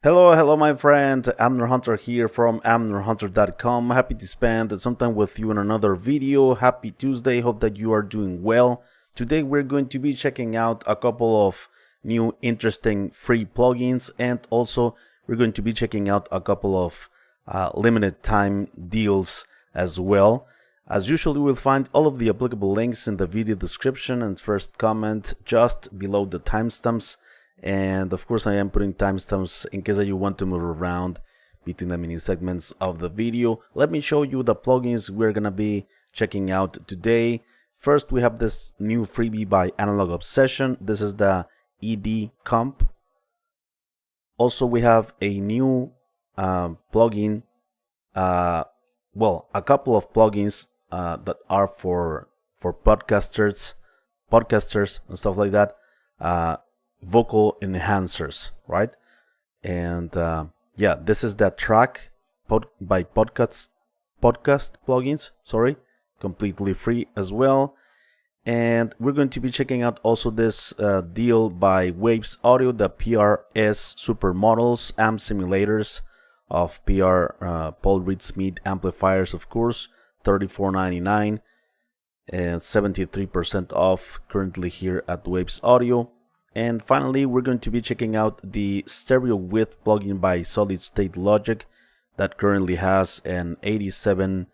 Hello, my friend. Amner Hunter here from AmnerHunter.com. Happy to spend some time with you in another video. Happy Tuesday. Hope that you are doing well. Today we're going to be checking out a couple of new interesting free plugins, and also we're going to be checking out a couple of limited time deals as well. As usual, you will find all of the applicable links in the video description and first comment just below the timestamps. And of course I am putting timestamps in case that you want to move around between the mini segments of the video. Let me show you the plugins we're gonna be checking out today. First, we have this new freebie by Analog Obsession. This is the EDComp. Also, we have a new plugin, well, a couple of plugins that are for podcasters and stuff like that. Vocal enhancers, right? And yeah, this is that track by podcast plugins, sorry, completely free as well. And we're going to be checking out also this deal by Waves Audio, the PRS SUPERMODELS amp simulators of PR Paul Reed Smith amplifiers, of course, $34.99 and 73% off currently here at Waves Audio. And finally, we're going to be checking out the stereo width plugin by Solid State Logix that currently has an 87%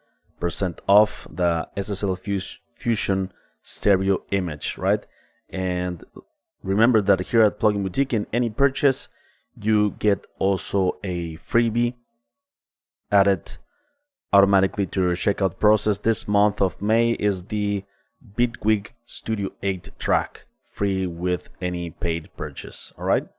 off the SSL Fusion stereo image, right? And remember that here at Plugin Boutique, in any purchase, you get also a freebie added automatically to your checkout process. This month of May is the Bitwig Studio 8 track, free with any paid purchase. All right,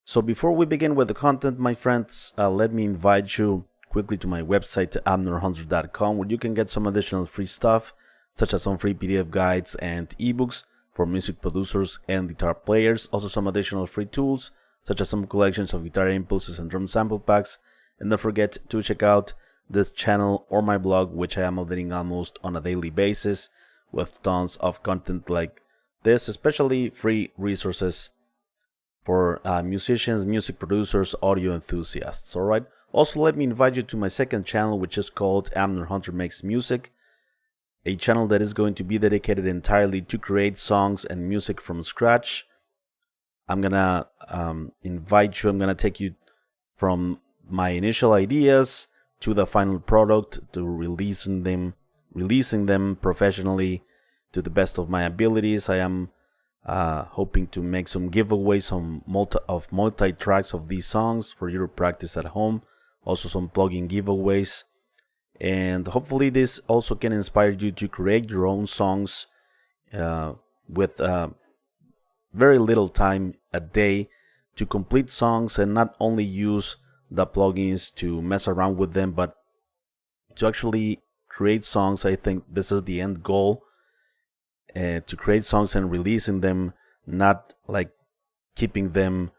so before we begin with the content, my friends, let me invite you quickly to my website, AmnerHunter.com, where you can get some additional free stuff, such as some free PDF guides and ebooks for music producers and guitar players. Also some additional free tools, such as some collections of guitar impulses and drum sample packs. And don't forget to check out this channel or my blog, which I am updating almost on a daily basis with tons of content like this, especially free resources for musicians, music producers, audio enthusiasts. All right. Also, let me invite you to my second channel, which is called Amner Hunter Makes Music, a channel that is going to be dedicated entirely to create songs and music from scratch. I'm gonna invite you. I'm gonna take you from my initial ideas to the final product, to releasing them professionally to the best of my abilities. I am hoping to make some giveaways, some multi tracks of these songs for you to practice at home. Also some plugin giveaways, and hopefully this also can inspire you to create your own songs with very little time a day to complete songs, and not only use the plugins to mess around with them, but to actually create songs. I think this is the end goal. To create songs and releasing them, not like keeping them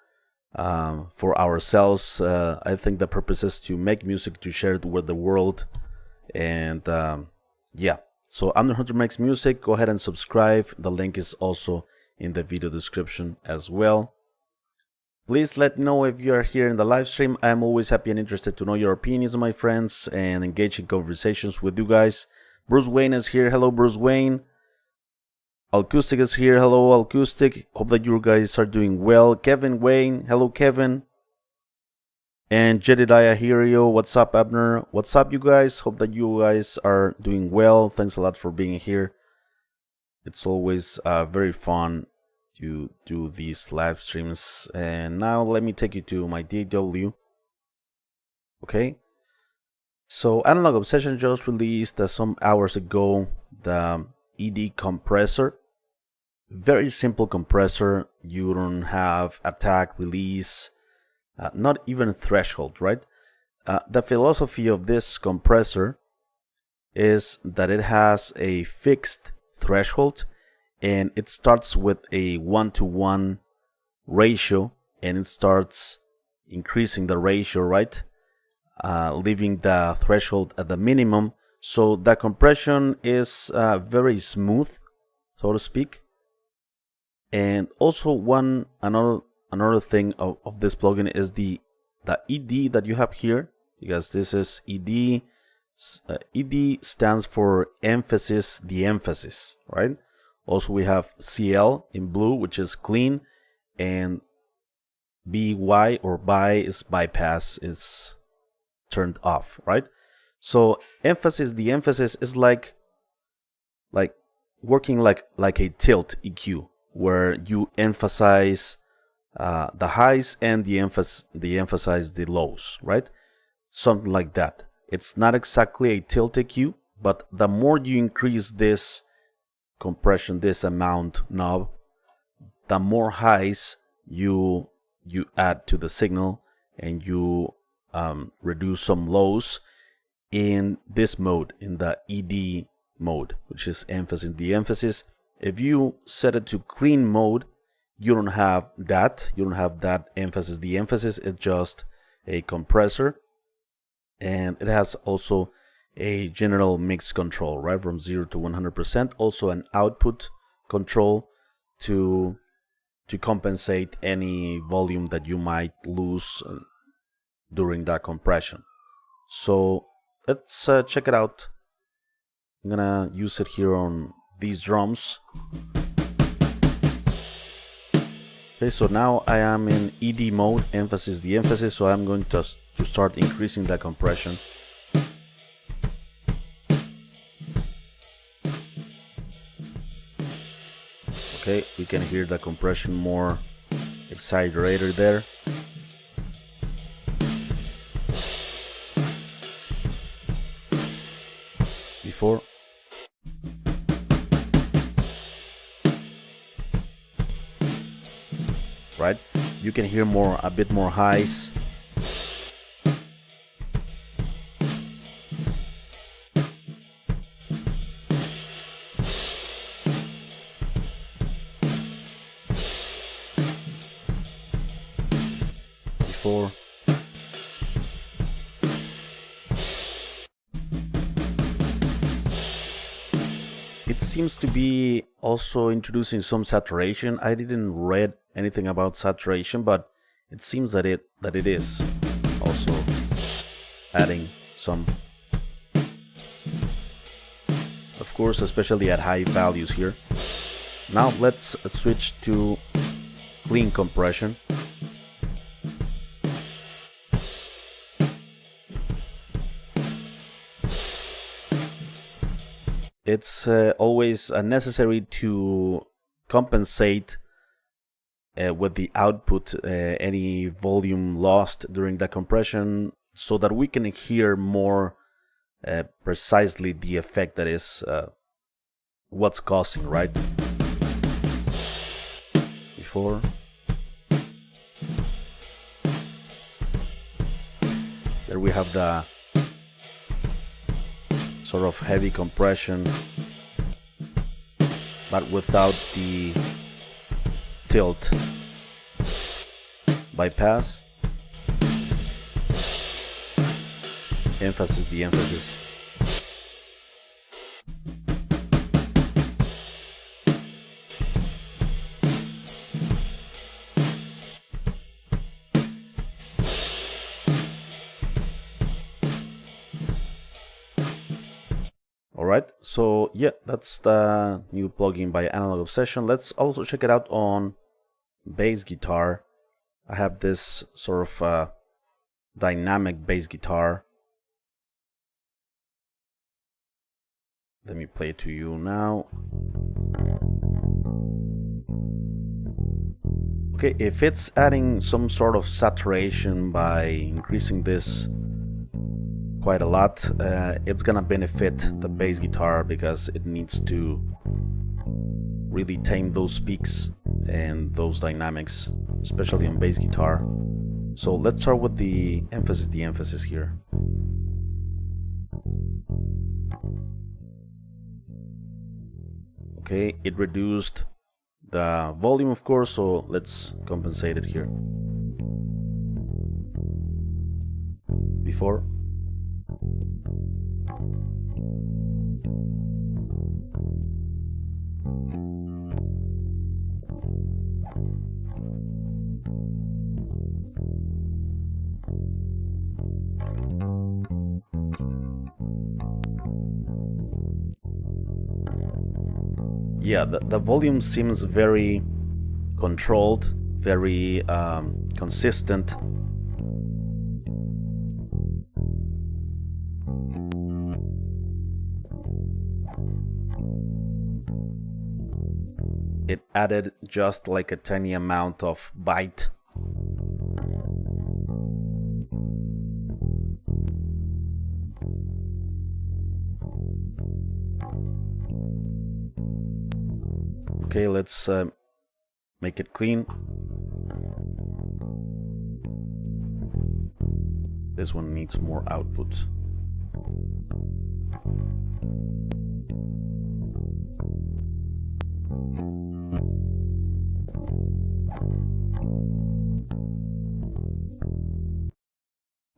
for ourselves. I think the purpose is to make music, to share it with the world. And yeah, so Amner Hunter Makes Music. Go ahead and subscribe. The link is also in the video description as well. Please let me know if you are here in the live stream. I am always happy and interested to know your opinions, my friends, and engage in conversations with you guys. Bruce Wayne is here. Hello, Bruce Wayne. Acoustic is here. Hello, Acoustic. Hope that you guys are doing well. Kevin Wayne. Hello, Kevin. And Jedediah Hirio. What's up, Abner? What's up, you guys? Hope that you guys are doing well. Thanks a lot for being here. It's always very fun to do these live streams. And now let me take you to my DAW. Okay. So Analog Obsession just released some hours ago the ED compressor. Very simple compressor. You don't have attack, release, not even threshold, right? The philosophy of this compressor is that it has a fixed threshold, and it starts with a 1-to-1 ratio, and it starts increasing the ratio, right? Leaving the threshold at the minimum. So the compression is very smooth, so to speak. And also another another thing of this plugin is the ED that you have here, because this is ED. ED stands for emphasis, the emphasis, right? Also, we have CL in blue, which is clean, and BY or by is bypass, is turned off, right? So emphasis, the emphasis is like working like a tilt EQ, where you emphasize the highs and the emphasize the lows, right? Something like that. It's not exactly a tilt EQ, but the more you increase this compression, this amount knob, the more highs you add to the signal, and you reduce some lows in this mode, in the ED mode, which is emphasis, the emphasis. If you set it to clean mode, you don't have that. You don't have that emphasis. The emphasis is just a compressor, and it has also a general mix control, right, from 0 to 100%. Also an output control to compensate any volume that you might lose during that compression. So let's check it out. I'm gonna use it here on these drums. Okay, so now I am in ED mode, emphasis, the emphasis, so I'm going to start increasing the compression. Okay, we can hear the compression more exaggerated there. Before. Right? You can hear a bit more highs. Before. It seems to be also introducing some saturation. I didn't read anything about saturation, but it seems that it is also adding some, of course, especially at high values here. Now let's switch to clean compression. It's always necessary to compensate with the output any volume lost during the compression, so that we can hear more precisely the effect that is what's causing, right? Before. There we have the sort of heavy compression, but without the tilt. Bypass. Emphasis, the emphasis. Alright, so yeah, that's the new plugin by Analog Obsession. Let's also check it out on bass guitar. I have this sort of dynamic bass guitar. Let me play it to you now. Okay, if it's adding some sort of saturation by increasing this quite a lot, it's gonna benefit the bass guitar, because it needs to really tame those peaks and those dynamics, especially on bass guitar. So let's start with the emphasis here. Okay, it reduced the volume, of course, so let's compensate it here. Before. yeah, the volume seems very controlled, very consistent. It added just like a tiny amount of bite. Okay, let's make it clean. This one needs more output.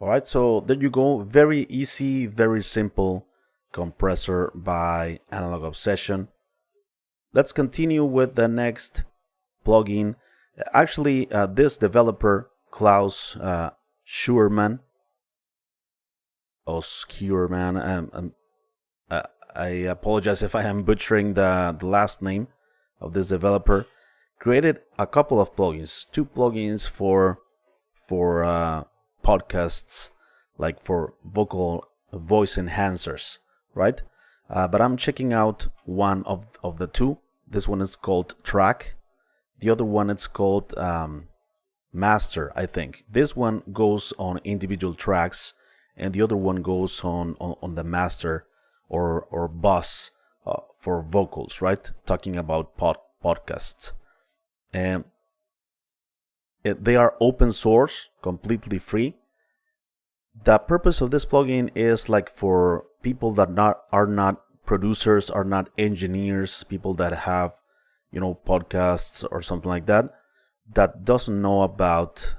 Alright, so there you go. Very easy, very simple compressor by Analog Obsession. Let's continue with the next plugin. Actually, this developer, Klaus Scheuermann, I apologize if I am butchering the last name of this developer, created a couple of plugins, 2 plugins for podcasts, like for vocal voice enhancers, right? But I'm checking out one of the 2. This one is called Track. The other one is called Master, I think. This one goes on individual tracks, and the other one goes on the master or bus for vocals, right? Talking about podcasts. And they are open source, completely free. The purpose of this plugin is like for people that are not producers, are not engineers, people that have, podcasts or something like that, that doesn't know about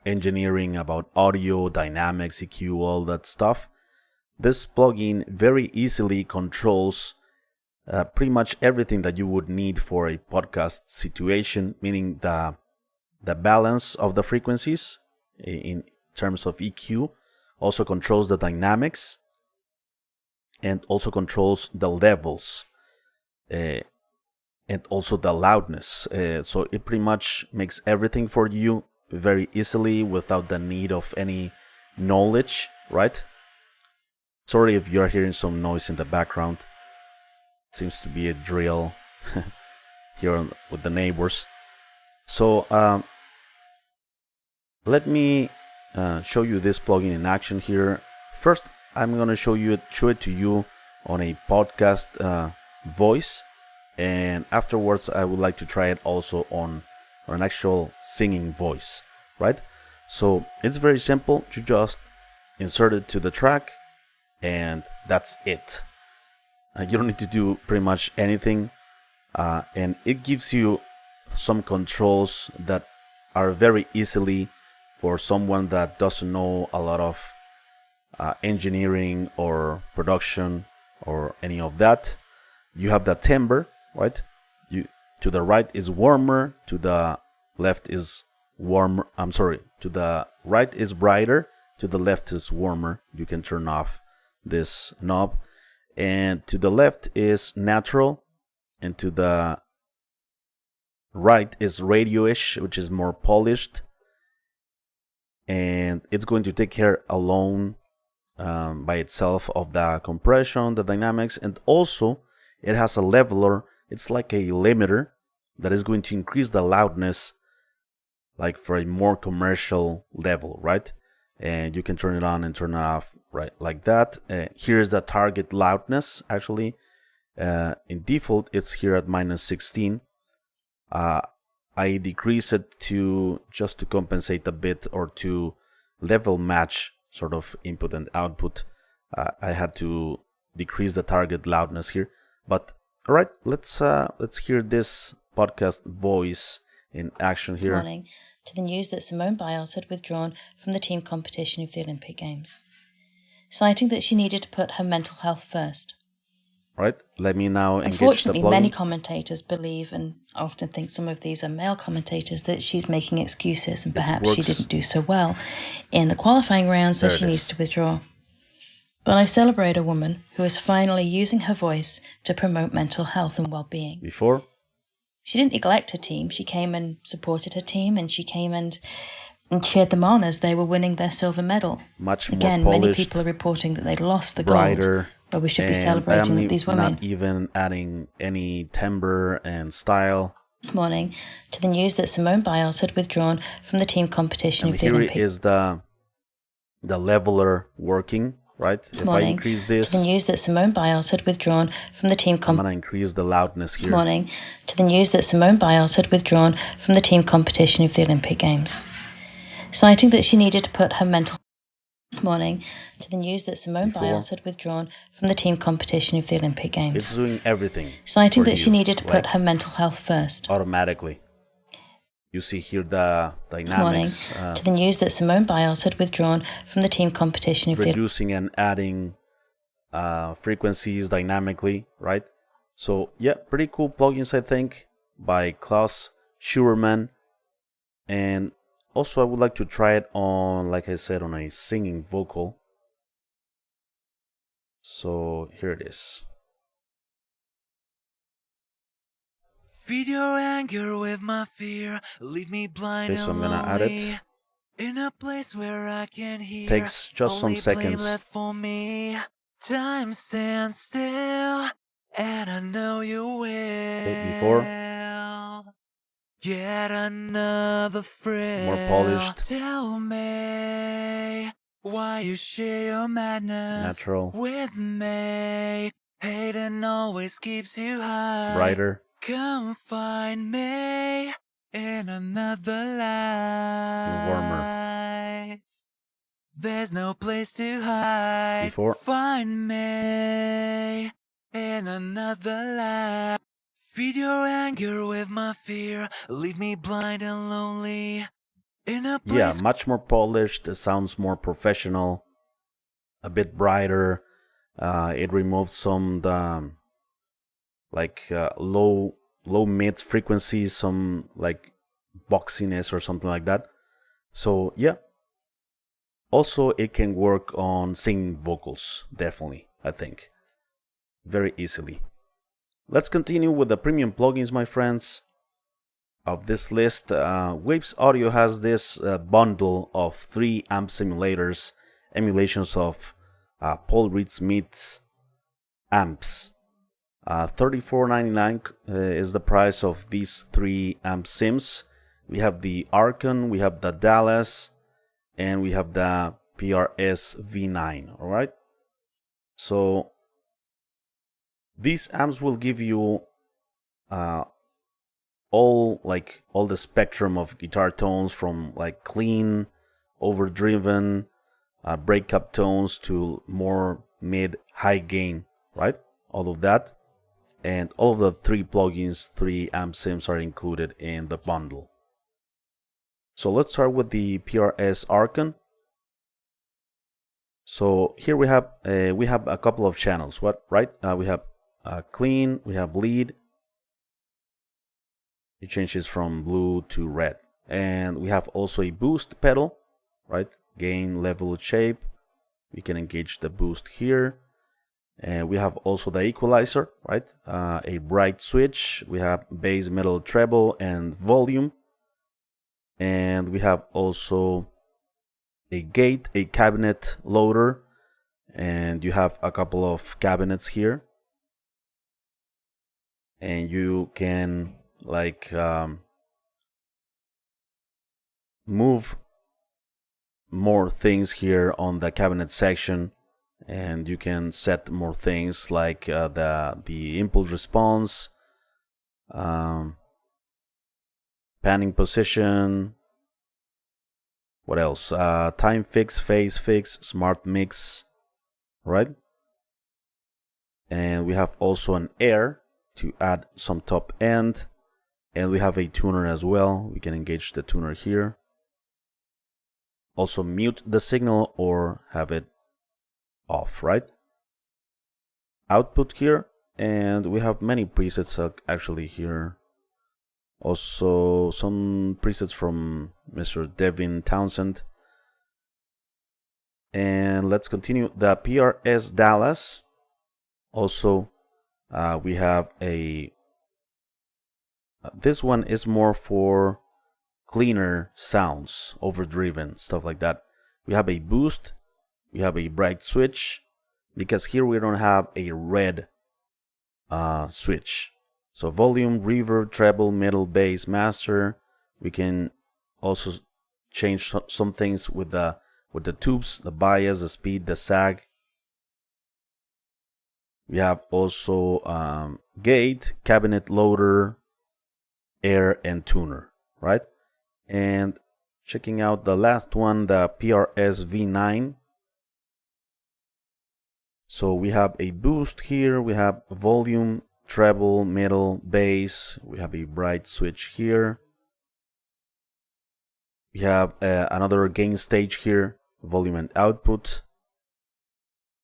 engineering, about audio, dynamics, EQ, all that stuff. This plugin very easily controls pretty much everything that you would need for a podcast situation, meaning the balance of the frequencies in terms of EQ, also controls the dynamics, and also controls the levels, and also the loudness. So it pretty much makes everything for you very easily without the need of any knowledge, right? Sorry if you're hearing some noise in the background. It seems to be a drill here with the neighbors. So let me show you this plugin in action here. First, I'm going to show it to you on a podcast voice, and afterwards I would like to try it also on an actual singing voice, right? So it's very simple. You just insert it to the track, and that's it. You don't need to do pretty much anything, and it gives you some controls that are very easily for someone that doesn't know a lot of engineering or production or any of that. You have the timbre, right? To the right is warmer, to the left is warmer. To the right is brighter, to the left is warmer. You can turn off this knob. And to the left is natural, and to the right is radio-ish, which is more polished. And it's going to take care alone by itself of the compression, the dynamics, and also it has a leveler. It's like a limiter that is going to increase the loudness, like for a more commercial level, right? And you can turn it on and turn it off, right, like that. Here's the target loudness. Actually, in default, it's here at -16. I decrease it just to compensate a bit, or to level match sort of input and output. I had to decrease the target loudness here. But all right, let's hear this podcast voice in action here. This morning, to the news that Simone Biles had withdrawn from the team competition of the Olympic Games, citing that she needed to put her mental health first. Right, let me now engage the plugin. Unfortunately, many commentators believe, and often think some of these are male commentators, that she's making excuses and perhaps she didn't do so well in the qualifying round, so she needs to withdraw. But I celebrate a woman who is finally using her voice to promote mental health and well-being. Before, she didn't neglect her team. She came and supported her team, and she came and cheered them on as they were winning their silver medal. Much Again, more many polished, people are reporting that they'd lost the brighter, gold, but we should be and celebrating these women. not even adding any timbre and style. This morning, to the news that Simone Biles had withdrawn from the team competition And of the here Olympic. is the leveler working, right? This if morning, I increase this, to the news that Simone Biles had withdrawn from the team I'm gonna increase the loudness here. This morning, to the news that Simone Biles had withdrawn from the team competition of the Olympic Games, citing that she needed to put her mental. This morning, to the news that Simone Biles had withdrawn from the team competition of the Olympic Games. It's doing everything, citing that you, she needed to like, put her mental health first. Automatically. You see here the dynamics. This morning, to the news that Simone Biles had withdrawn from the team competition of reducing and adding frequencies dynamically, right? So yeah, pretty cool plugins, I think, by Klaus Scheuermann. And also I would like to try it on, like I said, on a singing vocal. So here it is. Feed your anger with my fear, leave me blind Okay, so I'm and gonna add lonely. it. In a place where I can hear. Takes just some only seconds. blame left for me. Time stands still, and I know you will. Okay, before. Yet another thrill. More polished. Tell me why you share your madness Natural. with me. Hating always keeps you high. Brighter. Come find me in another life. Warmer. There's no place to hide. Before. Find me in another life. Feed your anger with my fear. Leave me blind and lonely. In a place. Yeah, much more polished. It sounds more professional. A bit brighter. It removes some low mid frequencies, some like boxiness or something like that. So yeah. Also, it can work on singing vocals, definitely, I think. Very easily. Let's continue with the premium plugins, my friends. Of this list, Waves Audio has this bundle of 3 amp simulators, emulations of Paul Reed Smith's amps. $34.99 is the price of these 3 amp sims. We have the Archon, we have the Dallas, and we have the PRS V9. All right. So these amps will give you all the spectrum of guitar tones, from like clean, overdriven, breakup tones to more mid, high gain. Right. All of that. And all of the 3 plugins, 3 amp sims are included in the bundle. So let's start with the PRS Archon. So here we have a couple of channels. We have clean, we have bleed. It changes from blue to red, and we have also a boost pedal, right? Gain, level, shape. We can engage the boost here. And we have also the equalizer, right? A bright switch. We have bass, middle, treble, and volume. And we have also a gate, a cabinet loader, and you have a couple of cabinets here. And you can move more things here on the cabinet section. And you can set more things like the impulse response, panning position. What else? Time fix, phase fix, smart mix, right? And we have also an air to add some top end, and we have a tuner as well. We can engage the tuner here. Also mute the signal or have it off, right? Output here, and we have many presets actually here. Also some presets from Mr. Devin Townsend. And let's continue. The PRS Dallas. Also, we have a... this one is more for cleaner sounds, overdriven, stuff like that. We have a boost. We have a bright switch. Because here we don't have a red switch. So volume, reverb, treble, middle, bass, master. We can also change some things with the tubes, the bias, the speed, the sag. We have also gate, cabinet loader, air, and tuner, right? And checking out the last one, the PRS V9. So we have a boost here, we have volume, treble, middle, bass, we have a bright switch here. We have another gain stage here, volume and output.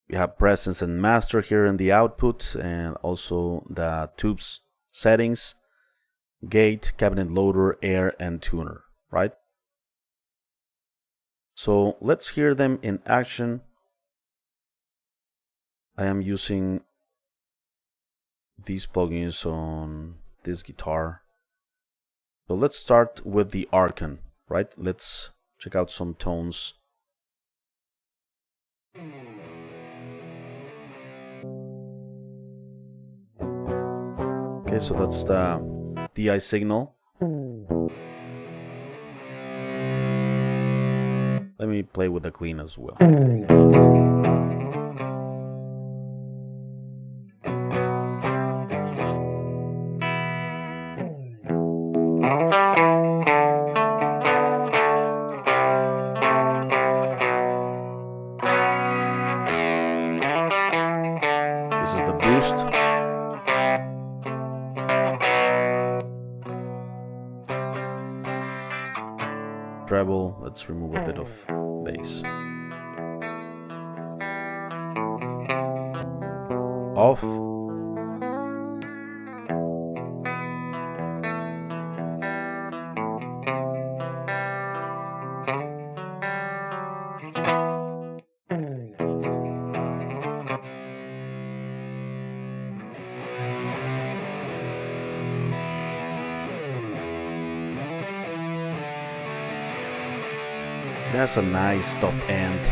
We have presence and master here in the output, and also the tubes settings, gate, cabinet loader, air, and tuner, right? So let's hear them in action. I am using these plugins on this guitar. So let's start with the Archon, right? Let's check out some tones. Okay, so that's the DI signal. Let me play with the clean as well. This is the boost. Treble, let's remove a bit of bass. Off. It has a nice top end.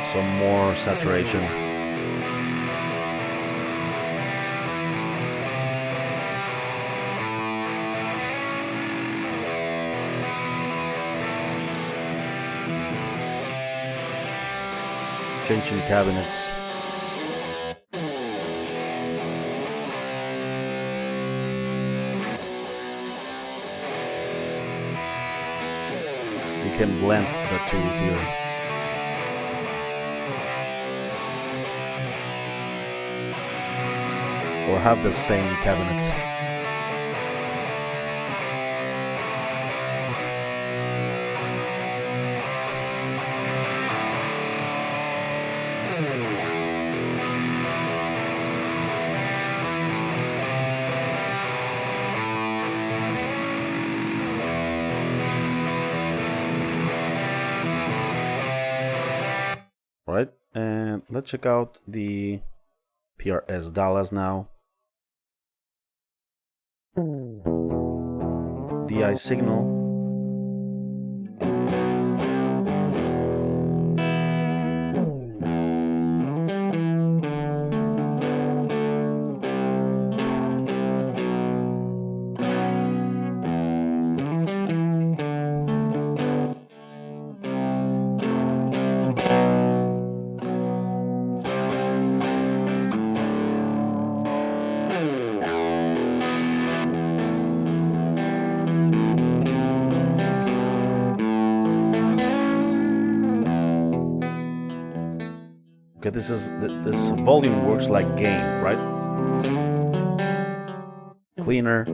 Some more saturation. Changing cabinets. You can blend the two here. Or have the same cabinet. Alright, and let's check out the PRS Dallas now. DI signal. Okay, this volume works like gain, right? Cleaner.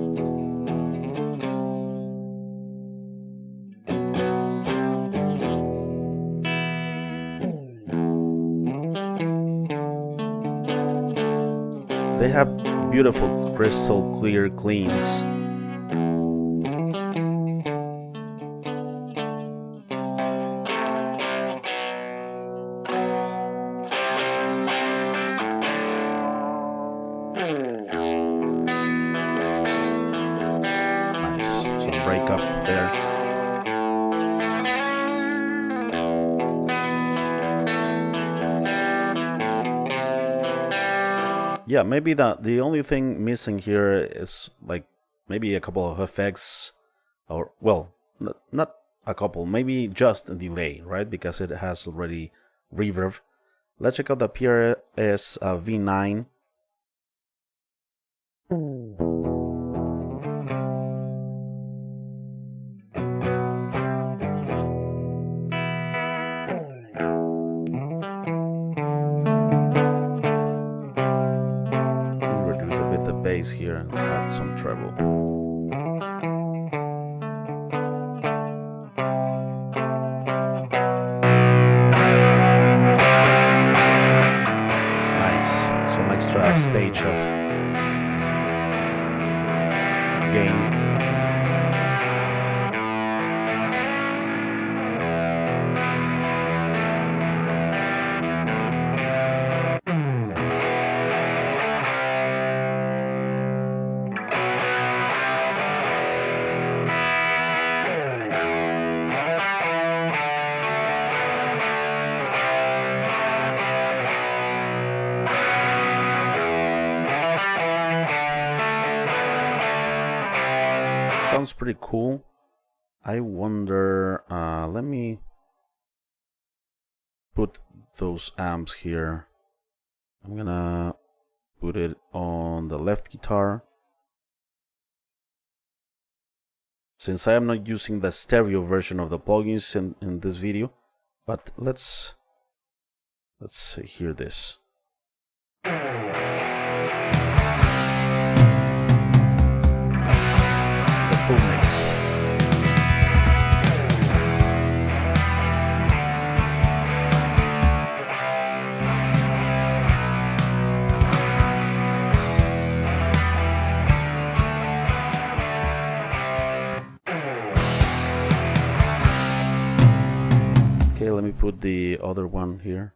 they have beautiful crystal clear cleans. Nice, some breakup there. Yeah, maybe the only thing missing here is like maybe a couple of effects, or well, not a couple, maybe just a delay, right? Because it has already reverb. Let's check out the PRS V9. Reduce a bit the bass here and add some treble. Some extra stage of gain. Sounds pretty cool. I wonder, let me put those amps here. I'm gonna put it on the left guitar. Since I am not using the stereo version of the plugins in this video, but let's hear this. Full mix. Okay, let me put the other one here.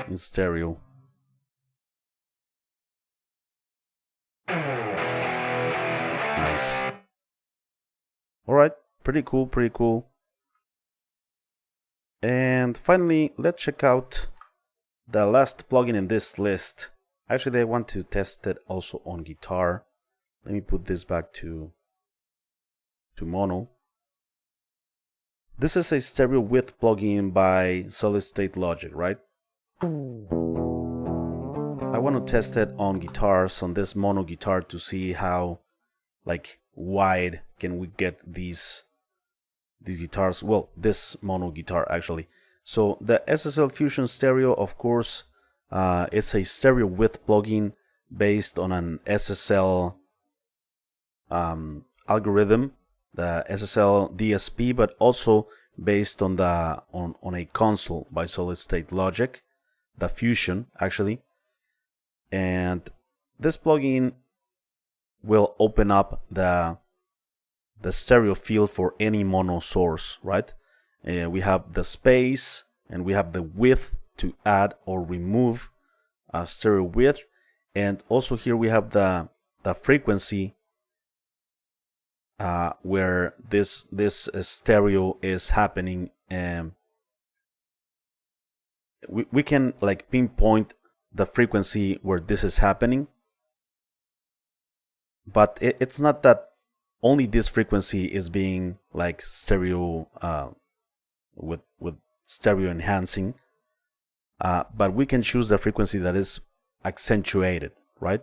In stereo. Nice. Alright, pretty cool, pretty cool. And finally, let's check out the last plugin in this list. Actually, I want to test it also on guitar. Let me put this back to mono. This is a stereo width plugin by Solid State Logix, right? I want to test it on guitars, on this mono guitar, to see how like wide can we get these guitars. Well, this mono guitar actually. So the SSL Fusion Stereo, of course, it's a stereo width plugin based on an SSL algorithm, the SSL DSP, but also based on the on a console by Solid State Logix, the Fusion actually. And this plugin will open up the stereo field for any mono source, right? We have the space and we have the width to add or remove stereo width, and also here we have the frequency where this stereo is happening. We can like pinpoint the frequency where this is happening, but it's not that only this frequency is being like stereo with stereo enhancing, but we can choose the frequency that is accentuated, right?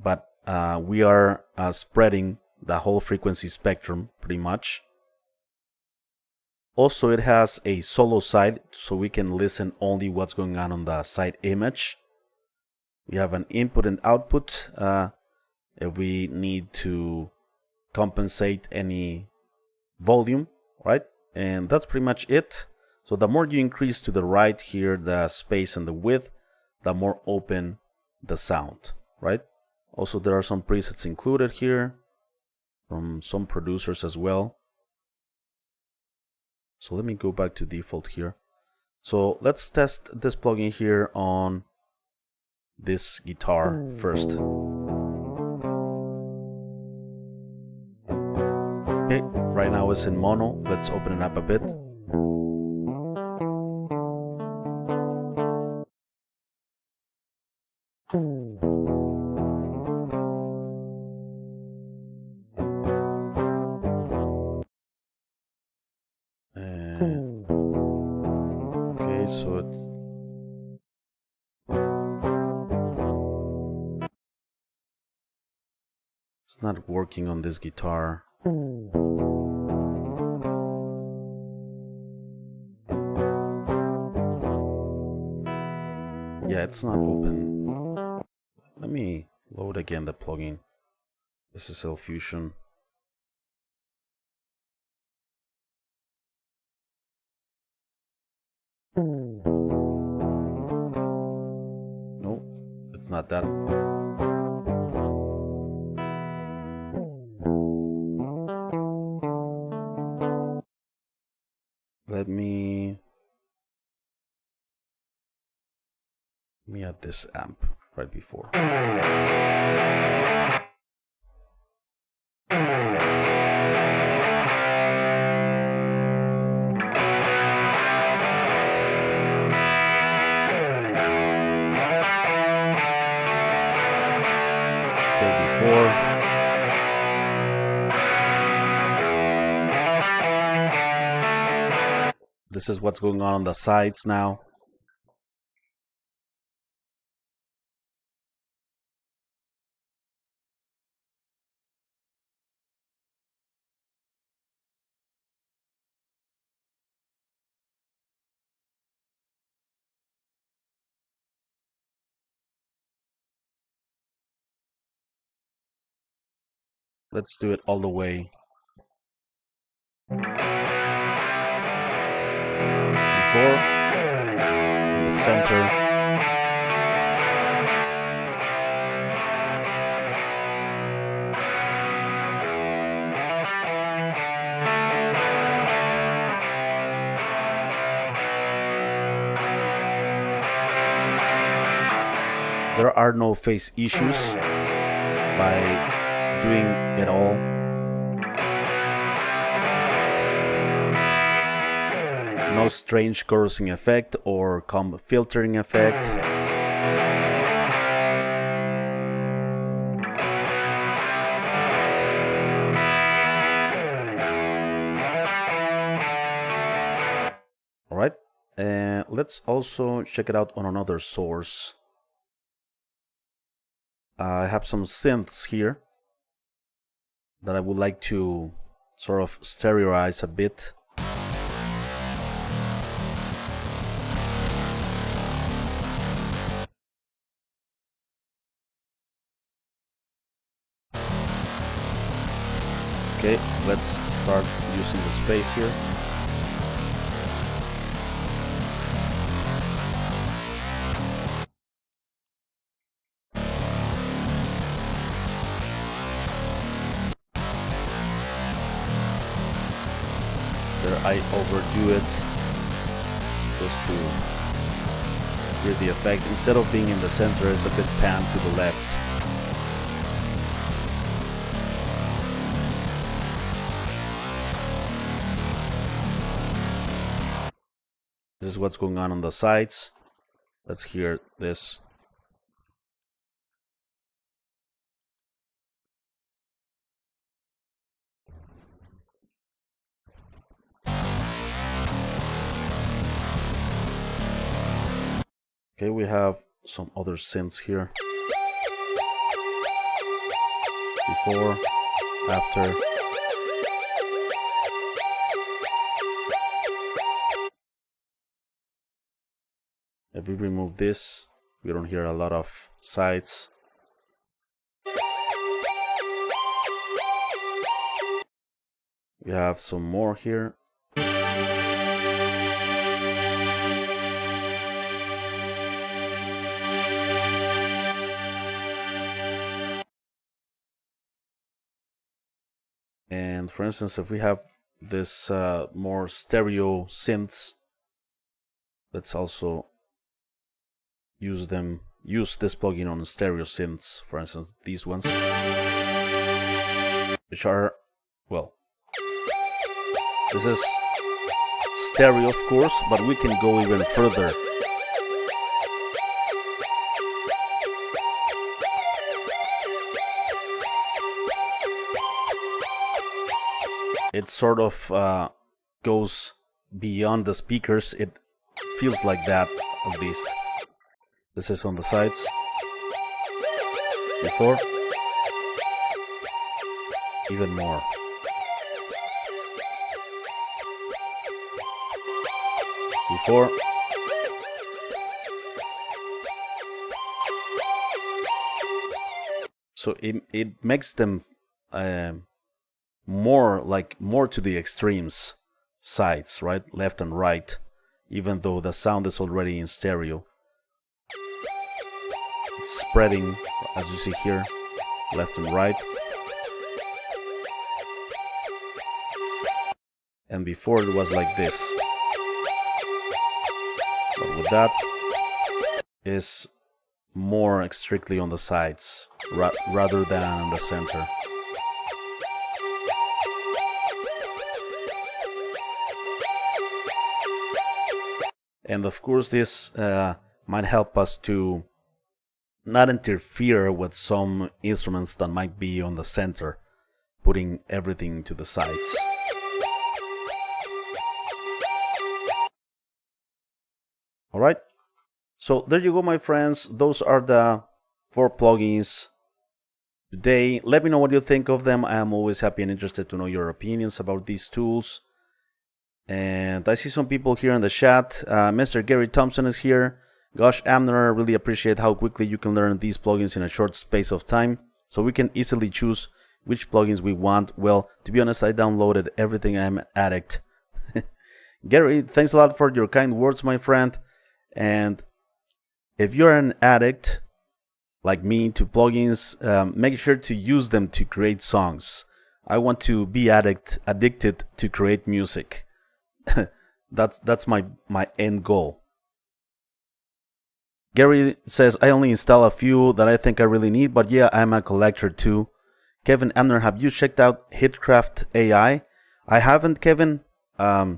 but we are spreading the whole frequency spectrum pretty much. Also, it has a solo side, so we can listen only what's going on the side image. We have an input and output if we need to compensate any volume, right? And that's pretty much it. So the more you increase to the right here, the space and the width, the more open the sound, right? Also, there are some presets included here from some producers as well. So let me go back to default here. So let's test this plugin here on this guitar first. Okay, right now it's in mono. Let's open it up a bit. Okay, so it's not working on this guitar. Yeah, it's not open. Let me load again the plugin. SSL Fusion. No, it's not that. Let me add this amp right before. This is what's going on the sides now. Let's do it all the way. Before, in the center. There are no phase issues by doing it all. No strange chorusing effect or comb filtering effect. Alright, let's also check it out on another source. I have some synths here that I would like to sort of stereoize a bit. Okay, let's start using the space here. There I overdo it just to hear the effect. Instead of being in the center, it's a bit panned to the left. This is what's going on the sides. Let's hear this. Okay, we have some other synths here. Before, after. If we remove this, we don't hear a lot of sides. We have some more here. And for instance, if we have this more stereo synths, let's also use this plugin on stereo synths. For instance, these ones, which are, well, this is stereo, of course, but we can go even further. It sort of goes beyond the speakers. It feels like that, at least. This is on the sides. Before. Even more. Before. So it makes them more to the extremes sides, right? Left and right, even though the sound is already in stereo. It's spreading, as you see here, left and right. And before it was like this. But with that is more strictly on the sides rather than in the center. And of course this might help us to not interfere with some instruments that might be on the center, putting everything to the sides. Alright, so there you go, my friends. Those are the 4 plugins today. Let me know what you think of them. I am always happy and interested to know your opinions about these tools. And I see some people here in the chat. Mr. Gary Thompson is here. Gosh, Amner, really appreciate how quickly you can learn these plugins in a short space of time, so we can easily choose which plugins we want. Well, to be honest, I downloaded everything. I'm an addict. Gary, thanks a lot for your kind words, my friend. And if you're an addict like me to plugins, make sure to use them to create songs. I want to be addicted to create music. That's my end goal. Gary says, I only install a few that I think I really need, but yeah, I'm a collector too. Kevin Amner, have you checked out Hitcraft AI? I haven't, Kevin. I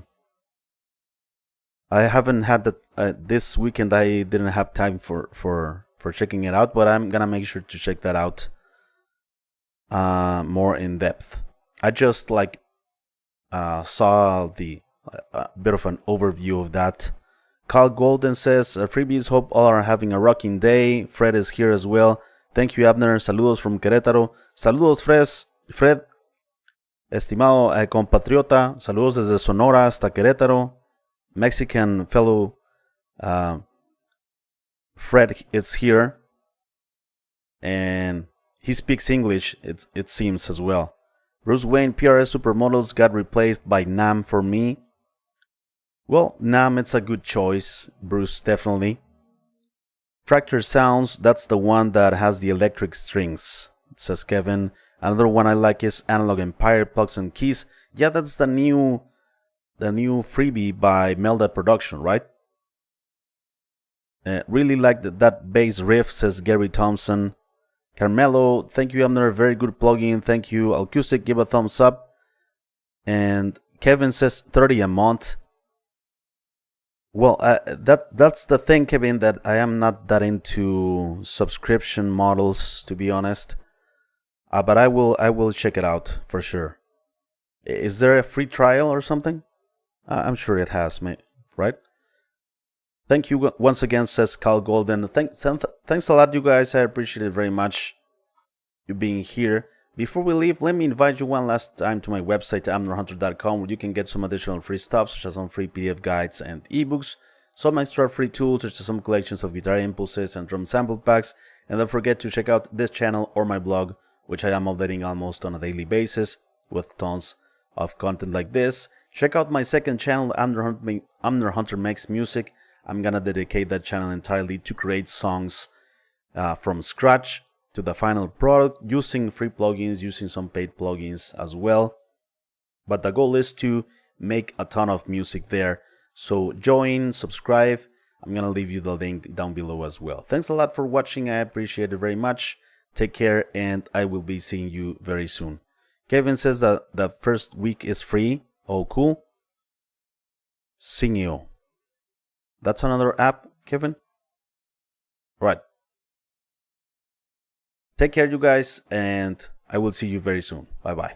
haven't had that this weekend. I didn't have time for checking it out, but I'm gonna make sure to check that out more in depth. I just saw the bit of an overview of that. Carl Golden says, freebies, hope all are having a rocking day. Fred is here as well. Thank you, Abner. Saludos from Querétaro. Saludos, Fred. Estimado compatriota. Saludos desde Sonora hasta Querétaro. Mexican fellow Fred is here. And he speaks English, it seems, as well. Bruce Wayne, PRS Supermodels got replaced by NAM for me. Well, NAM, it's a good choice, Bruce, definitely. Fracture Sounds, that's the one that has the electric strings, says Kevin. Another one I like is Analog Empire Plugs and Keys. Yeah, that's the new freebie by Melda Production, right? Really like that bass riff, says Gary Thompson. Carmelo, thank you, Abner. Very good plugin. Thank you. Acoustic, give a thumbs up. And Kevin says 30 a month. Well, that's the thing, Kevin, that I am not that into subscription models, to be honest. But I will check it out for sure. Is there a free trial or something? I'm sure it has, right? Thank you once again, says Carl Golden. Thanks a lot, you guys. I appreciate it very much, you being here. Before we leave, let me invite you one last time to my website, amnorhunter.com, where you can get some additional free stuff, such as some free PDF guides and ebooks, some extra free tools, such as some collections of guitar impulses and drum sample packs, and don't forget to check out this channel or my blog, which I am updating almost on a daily basis, with tons of content like this. Check out my second channel, Amnor Hunter Makes Music. I'm gonna dedicate that channel entirely to create songs from scratch to the final product, using free plugins, using some paid plugins as well. But the goal is to make a ton of music there. So join, subscribe. I'm gonna leave you the link down below as well. Thanks a lot for watching. I appreciate it very much. Take care, and I will be seeing you very soon. Kevin says that the first week is free. Oh, cool. Singio. That's another app, Kevin? Right. Take care, you guys, and I will see you very soon. Bye-bye.